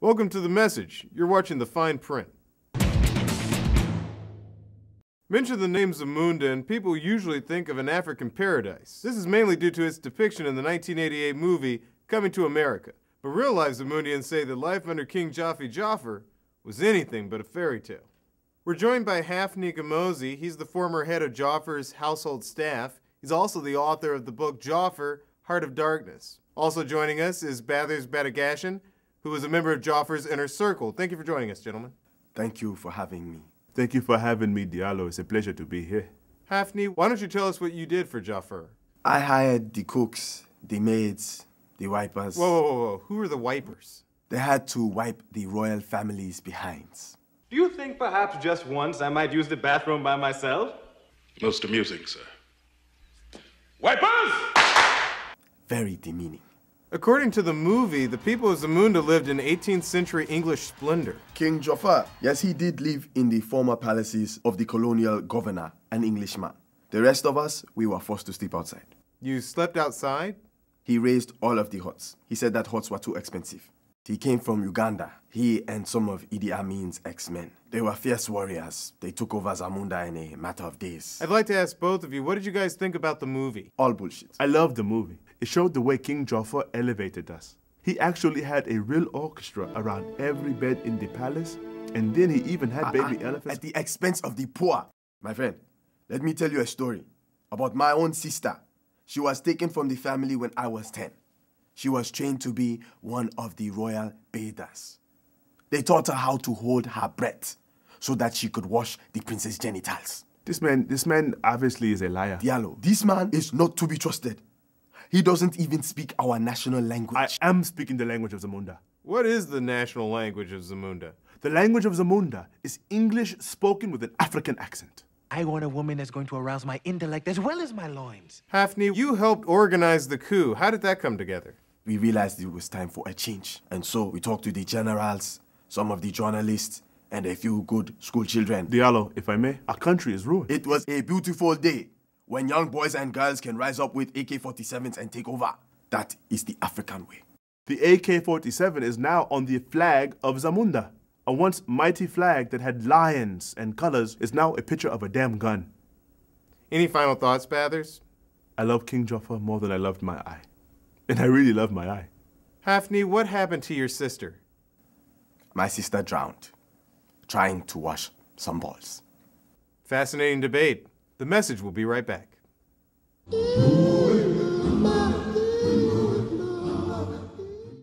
Welcome to The Message. You're watching the fine print. Mention the name Zamunda and people usually think of an African paradise. This is mainly due to its depiction in the 1988 movie Coming to America. But real-life Zamundians say that life under King Jaffer was anything but a fairy tale. We're joined by Hafni Gamosi. He's the former head of Jaffer's household staff. He's also the author of the book Jaffer, Heart of Darkness. Also joining us is Bathers Badagashian, who is a member of Jaffer's Inner Circle. Thank you for joining us, gentlemen. Thank you for having me. Thank you for having me, Diallo. It's a pleasure to be here. Hafni, why don't you tell us what you did for Jaffer? I hired the cooks, the maids, the wipers. Whoa. Who are the wipers? They had to wipe the royal family's behinds. Do you think perhaps just once I might use the bathroom by myself? Most amusing, sir. Wipers! Very demeaning. According to the movie, the people of Zamunda lived in 18th century English splendor. King Jaffer, yes, he did live in the former palaces of the colonial governor, an Englishman. The rest of us, we were forced to sleep outside. You slept outside? He raised all of the huts. He said that huts were too expensive. He came from Uganda, he and some of Idi Amin's ex-men. They were fierce warriors. They took over Zamunda in a matter of days. I'd like to ask both of you, what did you guys think about the movie? All bullshit. I loved the movie. It showed the way King Jaffer elevated us. He actually had a real orchestra around every bed in the palace, and then he even had baby elephants. At the expense of the poor. My friend, let me tell you a story about my own sister. She was taken from the family when I was 10. She was trained to be one of the royal bathers. They taught her how to hold her breath so that she could wash the prince's genitals. This man obviously is a liar. Diallo, this man is not to be trusted. He doesn't even speak our national language. I am speaking the language of Zamunda. What is the national language of Zamunda? The language of Zamunda is English spoken with an African accent. I want a woman that's going to arouse my intellect as well as my loins. Hafni, you helped organize the coup. How did that come together? We realized it was time for a change. And so we talked to the generals, some of the journalists, and a few good school children. Diallo, if I may, our country is ruined. It was a beautiful day when young boys and girls can rise up with AK-47s and take over. That is the African way. The AK-47 is now on the flag of Zamunda. A once mighty flag that had lions and colors is now a picture of a damn gun. Any final thoughts, Bathers? I love King Jaffer more than I loved my eye. And I really love my eye. Hafni, what happened to your sister? My sister drowned, trying to wash some balls. Fascinating debate. The Message will be right back.